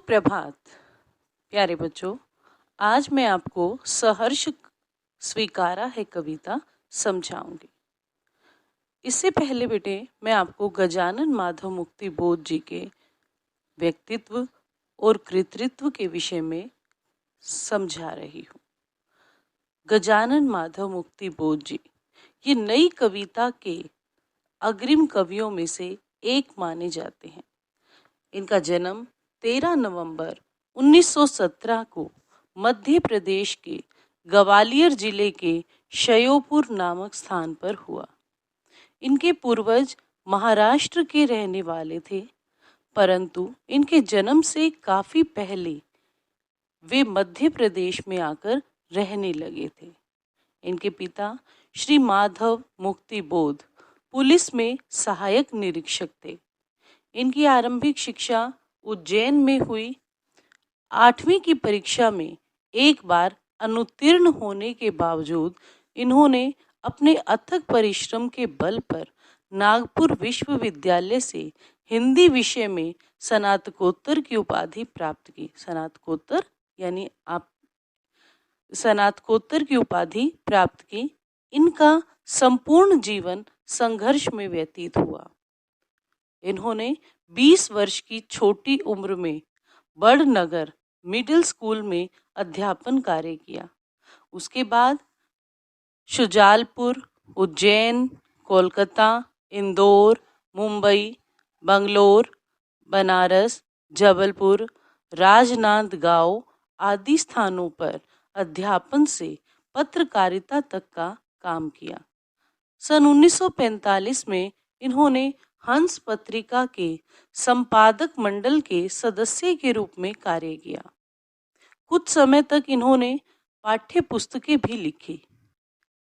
सुप्रभात प्यारे बच्चों। आज मैं आपको सहर्ष स्वीकारा है कविता समझाऊंगी। इससे पहले बेटे मैं आपको गजानन माधव मुक्ति बोध जी के व्यक्तित्व और कृतित्व के विषय में समझा रही हूँ। गजानन माधव मुक्ति बोध जी ये नई कविता के अग्रिम कवियों में से एक माने जाते हैं। इनका जन्म 13 नवंबर 1917 को मध्य प्रदेश के ग्वालियर जिले के श्योपुर नामक स्थान पर हुआ। इनके पूर्वज महाराष्ट्र के रहने वाले थे, परंतु इनके जन्म से काफी पहले वे मध्य प्रदेश में आकर रहने लगे थे। इनके पिता श्री माधव मुक्ति बोध पुलिस में सहायक निरीक्षक थे। इनकी आरंभिक शिक्षा उज्जैन में हुई। 8वीं की परीक्षा में एक बार अनुत्तीर्ण होने के बावजूद इन्होंने अपने अथक परिश्रम के बल पर नागपुर विश्वविद्यालय से हिंदी विषय में स्नातकोत्तर की उपाधि प्राप्त की। स्नातकोत्तर यानी आप स्नातकोत्तर की उपाधि प्राप्त की। इनका संपूर्ण जीवन संघर्ष में व्यतीत हुआ। इन्होंने 20 वर्ष की छोटी उम्र में बड़नगर मिडिल स्कूल में अध्यापन कार्य किया। उसके बाद शुजालपुर, उज्जैन, कोलकाता, इंदौर, मुंबई, बंगलोर, बनारस, जबलपुर, राजनांदगांव आदि स्थानों पर अध्यापन से पत्रकारिता तक का काम किया। सन 1945 में इन्होंने हंस पत्रिका के संपादक मंडल के सदस्य के रूप में कार्य किया। कुछ समय तक इन्होंने पाठ्य पुस्तकें भी लिखी।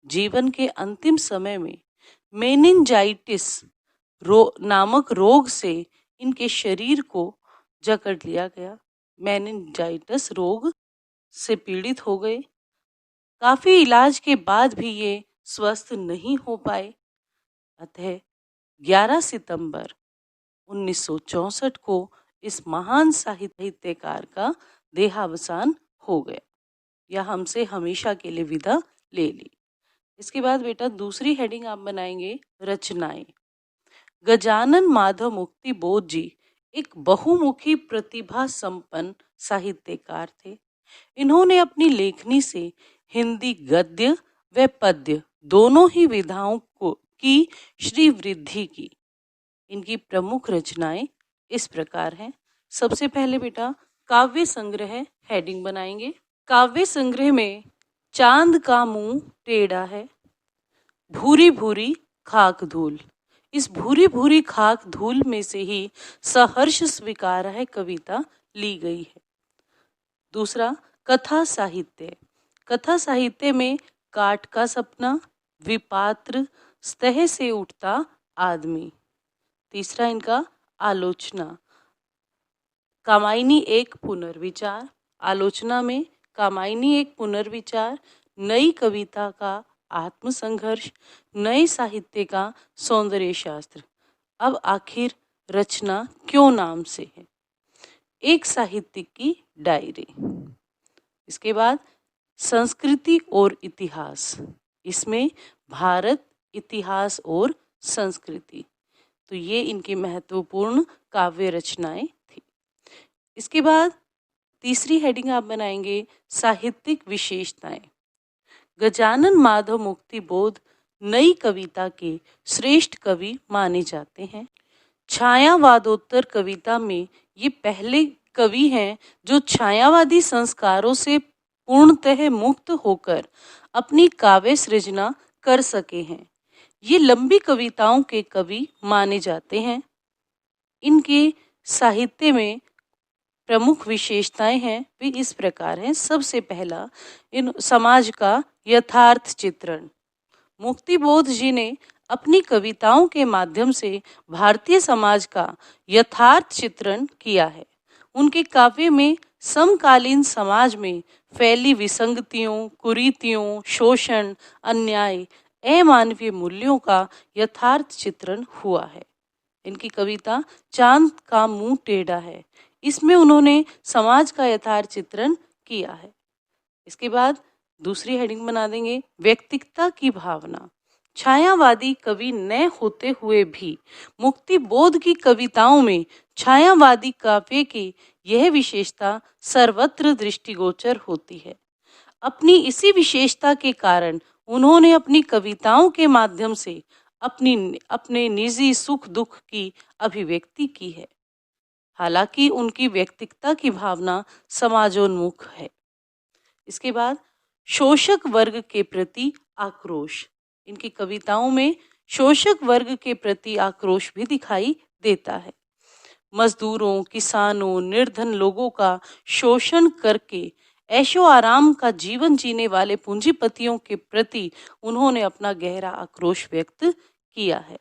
जीवन के अंतिम समय में मेनिंजाइटिस नामक रोग से इनके शरीर को जकड़ लिया गया। मेनिंजाइटिस रोग से पीड़ित हो गए। काफी इलाज के बाद भी ये स्वस्थ नहीं हो पाए। अतः 11 सितंबर 1964 को इस महान साहित्यकार का देहावसान हो गया या हमसे हमेशा के लिए विदा ले ली। इसके बाद बेटा दूसरी हेडिंग आप बनाएंगे रचनाएं। गजानन माधव मुक्ति बोध जी एक बहुमुखी प्रतिभा संपन्न साहित्यकार थे। इन्होंने अपनी लेखनी से हिंदी गद्य व पद्य दोनों ही विधाओं की श्री वृद्धि की। इनकी प्रमुख रचनाएं इस प्रकार हैं। सबसे पहले बेटा काव्य संग्रह हेडिंग बनाएंगे। काव्य संग्रह में चांद का मुंह टेढ़ा है, भूरी भूरी खाक धूल। इस भूरी भूरी खाक धूल में से ही सहर्ष स्वीकार है कविता ली गई है। दूसरा कथा साहित्य। कथा साहित्य में काट का सपना, विपात्र, स्तह से उठता आदमी। तीसरा इनका आलोचना। कामायनी एक पुनर्विचार। आलोचना में कामायनी एक पुनर्विचार, नई कविता का आत्मसंघर्ष, नए साहित्य का सौंदर्य शास्त्र। अब आखिर रचना क्यों नाम से है। एक साहित्यिक की डायरी। इसके बाद संस्कृति और इतिहास। इसमें भारत, इतिहास और संस्कृति। तो ये इनकी महत्वपूर्ण काव्य रचनाएं थी। इसके बाद तीसरी हेडिंग आप बनाएंगे साहित्यिक विशेषताएं। गजानन माधव मुक्ति बोध नई कविता के श्रेष्ठ कवि माने जाते हैं। छायावादोत्तर कविता में ये पहले कवि हैं जो छायावादी संस्कारों से पूर्णतः मुक्त होकर अपनी काव्य सृजना कर सके हैं। ये लंबी कविताओं के कवि माने जाते हैं। इनके साहित्य में प्रमुख विशेषताएं हैं वे इस प्रकार हैं। सबसे पहला इन समाज का यथार्थ चित्रण। मुक्ति बोध जी ने अपनी कविताओं के माध्यम से भारतीय समाज का यथार्थ चित्रण किया है। उनके काव्य में समकालीन समाज में फैली विसंगतियों, कुरीतियों, शोषण, अन्याय, अमानवीय मूल्यों का यथार्थ चित्रण हुआ है। इनकी कविता चांद का मुंह टेढ़ा है। इसमें उन्होंने समाज का यथार्थ चित्रण किया है। इसके बाद दूसरी हेडिंग बना देंगे व्यक्तिकता की भावना। छायावादी कवि न होते हुए भी मुक्ति बोध की कविताओं में छायावादी काव्य की यह विशेषता सर्वत्र दृष्टिगोचर होती है। अपनी इसी विशेषता के कारण उन्होंने अपनी कविताओं के माध्यम से अपने निजी सुख दुख की अभिव्यक्ति की है। हालांकि उनकी व्यक्तिकता की भावना समाजोन्मुख है। इसके बाद शोषक वर्ग के प्रति आक्रोश। इनकी कविताओं में शोषक वर्ग के प्रति आक्रोश भी दिखाई देता है। मजदूरों, किसानों, निर्धन लोगों का शोषण करके ऐशो आराम का जीवन जीने वाले पूंजीपतियों के प्रति उन्होंने अपना गहरा आक्रोश व्यक्त किया है।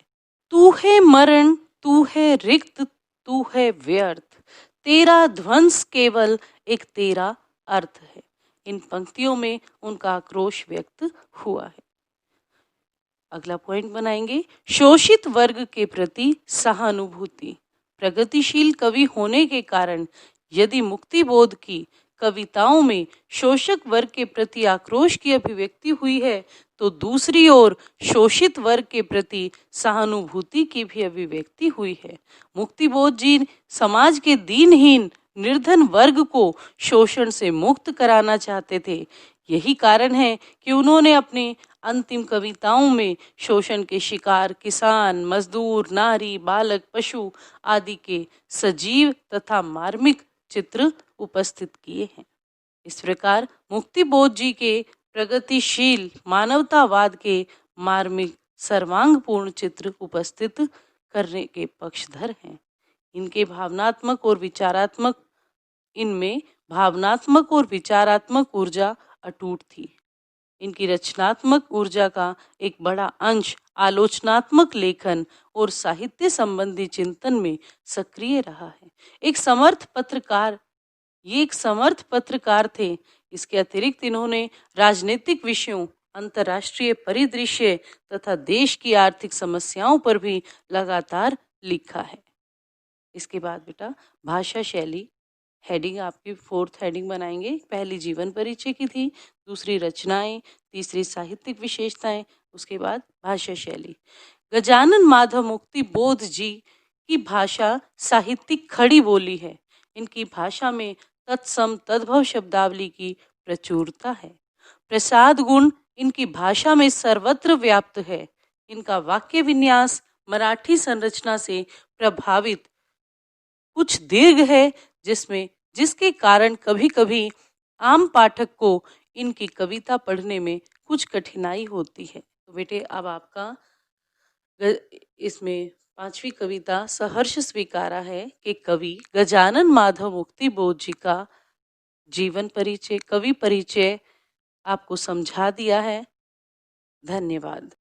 तू है मरण, तू है रिक्त, तू है व्यर्थ, तेरा ध्वंस केवल एक तेरा अर्थ है। इन पंक्तियों में उनका आक्रोश व्यक्त हुआ है। अगला पॉइंट बनाएंगे शोषित वर्ग के प्रति सहानुभूति। प्रगतिशील कवि होने के कारण यदि मुक्तिबोध की कविताओं में शोषक वर्ग के प्रति आक्रोश की अभिव्यक्ति हुई है, तो दूसरी ओर शोषित वर्ग के प्रति सहानुभूति की भी अभिव्यक्ति हुई है। मुक्तिबोध जी समाज के दीनहीन निर्धन वर्ग को शोषण से मुक्त कराना चाहते थे। यही कारण है कि उन्होंने अपनी अंतिम कविताओं में शोषण के शिकार किसान, मजदूर, नारी, बालक, पशु आदि के सजीव तथा मार्मिक चित्र उपस्थित किए हैं। इस प्रकार मुक्तिबोध जी के प्रगतिशील मानवतावाद के मार्मिक सर्वांगपूर्ण चित्र उपस्थित करने के पक्षधर हैं। इनमें भावनात्मक और विचारात्मक ऊर्जा अटूट थी। इनकी रचनात्मक ऊर्जा का एक बड़ा अंश आलोचनात्मक लेखन और साहित्य संबंधी चिंतन में सक्रिय रहा है। एक समर्थ पत्रकार थे। इसके अतिरिक्त इन्होंने राजनीतिक विषयों, अंतर्राष्ट्रीय परिदृश्य तथा देश की आर्थिक समस्याओं पर भी लगातार लिखा है। इसके बाद बेटा भाषा शैली हेडिंग आपकी 4th हेडिंग बनाएंगे। पहली जीवन परिचय की थी, दूसरी रचनाएं, तीसरी साहित्यिक विशेषताएं, उसके बाद भाषा शैली। गजानन माधव मुक्तिबोध जी की भाषा साहित्यिक खड़ी बोली है। इनकी भाषा में तत्सम तद्भव शब्दावली की प्रचुरता है। प्रसाद गुण इनकी भाषा में सर्वत्र व्याप्त है। इनका वाक्य विन्यास मराठी संरचना से प्रभावित कुछ दीर्घ है, जिसके कारण कभी कभी आम पाठक को इनकी कविता पढ़ने में कुछ कठिनाई होती है। तो बेटे अब आपका इसमें 5वीं कविता सहर्ष स्वीकारा है कि कवि गजानन माधव मुक्तिबोध जी का जीवन परिचय, कवि परिचय आपको समझा दिया है। धन्यवाद।